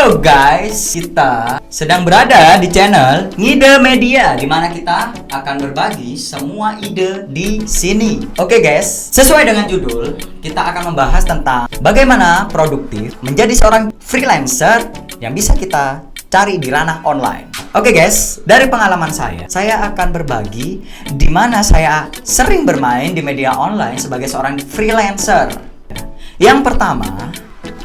Halo guys, kita sedang berada di channel Ngide Media, di mana kita akan berbagi semua ide di sini. Oke guys, sesuai dengan judul, kita akan membahas tentang bagaimana produktif menjadi seorang freelancer yang bisa kita cari di ranah online. Oke guys, dari pengalaman saya akan berbagi di mana saya sering bermain di media online sebagai seorang freelancer. Yang pertama,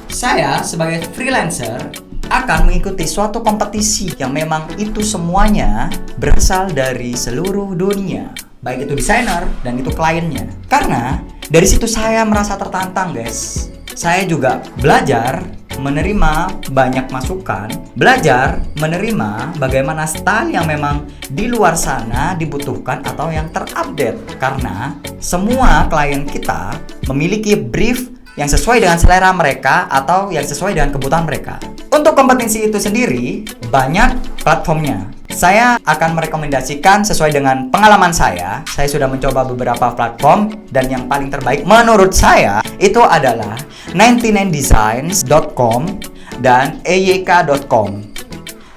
saya sebagai freelancer akan mengikuti suatu kompetisi yang memang itu semuanya berasal dari seluruh dunia, baik itu desainer dan itu kliennya. Karena dari situ saya merasa tertantang guys. Saya juga belajar menerima banyak masukan, belajar menerima bagaimana style yang memang di luar sana dibutuhkan atau yang terupdate. Karena semua klien kita memiliki brief yang sesuai dengan selera mereka atau yang sesuai dengan kebutuhan mereka. Untuk kompetisi itu sendiri, banyak platformnya. Saya akan merekomendasikan sesuai dengan pengalaman saya. Saya sudah mencoba beberapa platform dan yang paling terbaik menurut saya itu adalah 99designs.com dan eyk.com.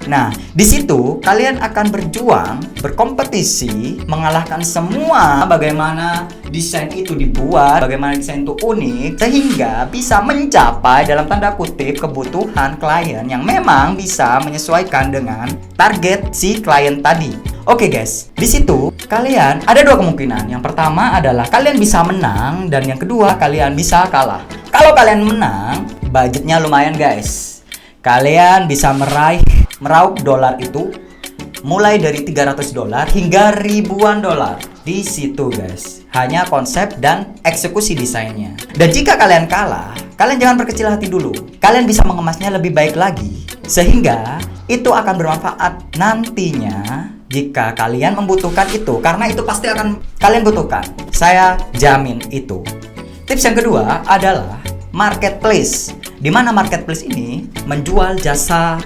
Nah, di situ kalian akan berjuang, berkompetisi, mengalahkan semua bagaimana desain itu dibuat, bagaimana desain itu unik, sehingga bisa mencapai dalam tanda kutip kebutuhan klien yang memang bisa menyesuaikan dengan target si klien tadi. Oke guys, di situ kalian ada dua kemungkinan. Yang pertama adalah kalian bisa menang dan yang kedua kalian bisa kalah. Kalau kalian menang, budgetnya lumayan guys. Kalian bisa meraup dolar itu mulai dari $300 hingga ribuan dolar di situ guys. Hanya konsep dan eksekusi desainnya. Dan jika kalian kalah, kalian jangan berkecil hati dulu. Kalian bisa mengemasnya lebih baik lagi sehingga itu akan bermanfaat nantinya jika kalian membutuhkan itu, karena itu pasti akan kalian butuhkan. Saya jamin itu. Tips yang kedua adalah marketplace, di mana marketplace ini menjual jasa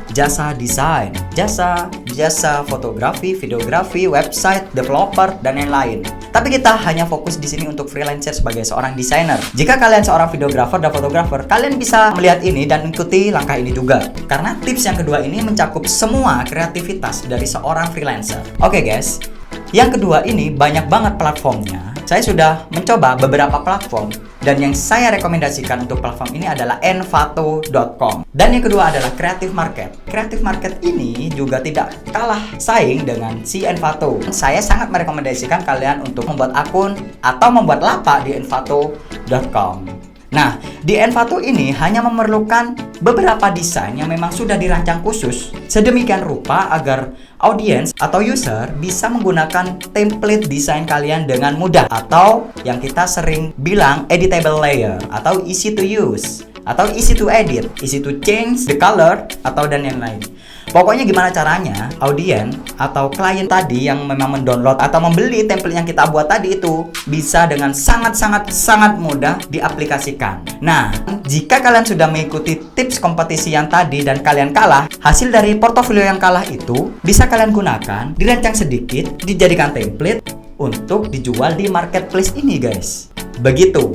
desain, jasa fotografi, videografi, website, developer, dan lain-lain. Tapi kita hanya fokus di sini untuk freelancer sebagai seorang desainer. Jika kalian seorang videografer dan fotografer, kalian bisa melihat ini dan ikuti langkah ini juga. Karena tips yang kedua ini mencakup semua kreativitas dari seorang freelancer. Oke guys, yang kedua ini banyak banget platformnya. Saya sudah mencoba beberapa platform dan yang saya rekomendasikan untuk platform ini adalah envato.com. Dan yang kedua adalah Creative Market. Creative Market ini juga tidak kalah saing dengan si Envato. Saya sangat merekomendasikan kalian untuk membuat akun atau membuat lapak di envato.com. Nah, di Envato ini hanya memerlukan beberapa desain yang memang sudah dirancang khusus sedemikian rupa agar audiens atau user bisa menggunakan template desain kalian dengan mudah, atau yang kita sering bilang editable layer atau easy to use atau easy to edit, easy to change the color atau dan yang lain. Pokoknya gimana caranya audiens atau klien tadi yang memang mendownload atau membeli template yang kita buat tadi itu bisa dengan sangat mudah diaplikasikan. Nah, jika kalian sudah mengikuti tips kompetisi yang tadi dan kalian kalah, hasil dari portofolio yang kalah itu bisa kalian gunakan, dirancang sedikit, dijadikan template untuk dijual di marketplace ini guys. Begitu.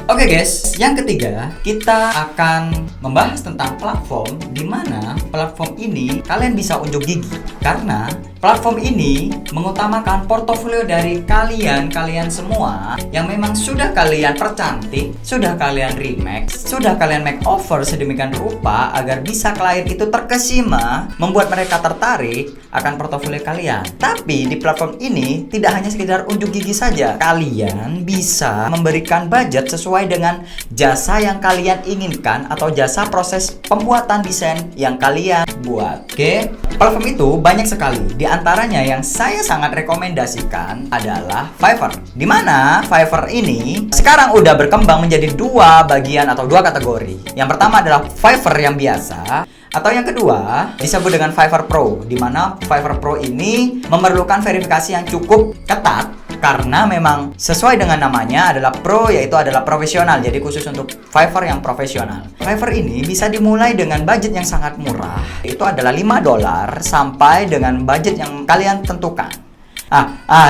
Oke guys, yang ketiga kita akan membahas tentang platform di mana platform ini kalian bisa unjuk gigi. Karena platform ini mengutamakan portofolio dari kalian semua yang memang sudah kalian percantik, sudah kalian remix, sudah kalian makeover sedemikian rupa agar bisa klien itu terkesima, membuat mereka tertarik akan portofolio kalian. Tapi di platform ini tidak hanya sekedar unjuk gigi saja. Kalian bisa memberikan budget sesuai dengan jasa yang kalian inginkan atau jasa proses pembuatan desain yang kalian buat. Oke, platform itu banyak sekali. Di antaranya yang saya sangat rekomendasikan adalah Fiverr. Di mana Fiverr ini sekarang udah berkembang menjadi dua bagian atau dua kategori. Yang pertama adalah Fiverr yang biasa, atau yang kedua disebut dengan Fiverr Pro, di mana Fiverr Pro ini memerlukan verifikasi yang cukup ketat karena memang sesuai dengan namanya adalah pro, yaitu adalah profesional. Jadi khusus untuk Fiverr yang profesional. Fiverr ini bisa dimulai dengan budget yang sangat murah, itu adalah $5 sampai dengan budget yang kalian tentukan.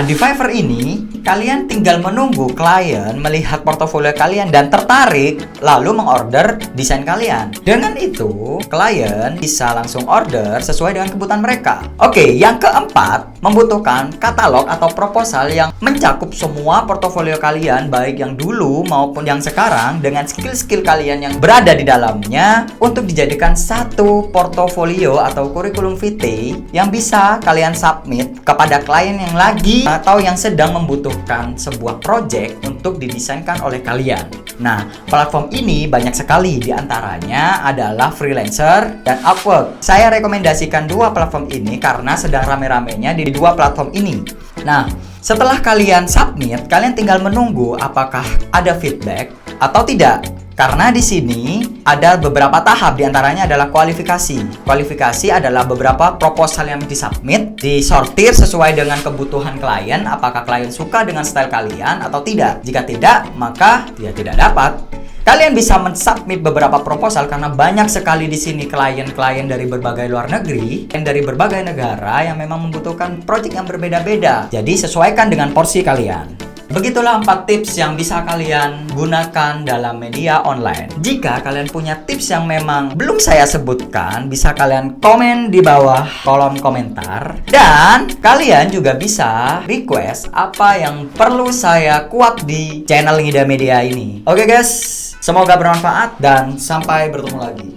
Di Fiverr ini kalian tinggal menunggu klien melihat portofolio kalian dan tertarik lalu mengorder desain kalian. Dengan itu, klien bisa langsung order sesuai dengan kebutuhan mereka. Oke, yang keempat, membutuhkan katalog atau proposal yang mencakup semua portofolio kalian, baik yang dulu maupun yang sekarang, dengan skill-skill kalian yang berada di dalamnya untuk dijadikan satu portofolio atau kurikulum vitae yang bisa kalian submit kepada klien yang lagi atau yang sedang membutuhkan sebuah project untuk didesainkan oleh kalian. Nah, platform ini banyak sekali, diantaranya adalah Freelancer dan Upwork. Saya rekomendasikan dua platform ini karena sedang rame-ramenya di dua platform ini. Nah, setelah kalian submit, kalian tinggal menunggu apakah ada feedback atau tidak. Karena di sini ada beberapa tahap, diantaranya adalah kualifikasi. Kualifikasi adalah beberapa proposal yang disubmit, disortir sesuai dengan kebutuhan klien, apakah klien suka dengan style kalian atau tidak. Jika tidak, maka dia tidak dapat. Kalian bisa mensubmit beberapa proposal karena banyak sekali di sini klien-klien dari berbagai luar negeri dan dari berbagai negara yang memang membutuhkan project yang berbeda-beda. Jadi sesuaikan dengan porsi kalian. Begitulah 4 tips yang bisa kalian gunakan dalam media online. Jika kalian punya tips yang memang belum saya sebutkan, bisa kalian komen di bawah kolom komentar. Dan kalian juga bisa request apa yang perlu saya kuak di channel Ngida Media ini. Oke guys, semoga bermanfaat dan sampai bertemu lagi.